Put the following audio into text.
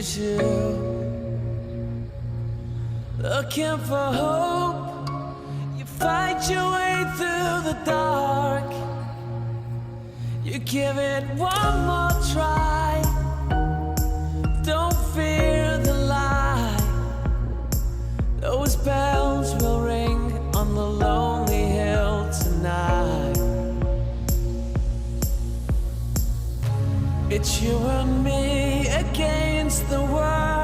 is you. Looking for hope, you fight your way through the dark. You give it one more try. Don't fear the light. Those bells will ring on the lonely hill tonight. It's you and me against the world.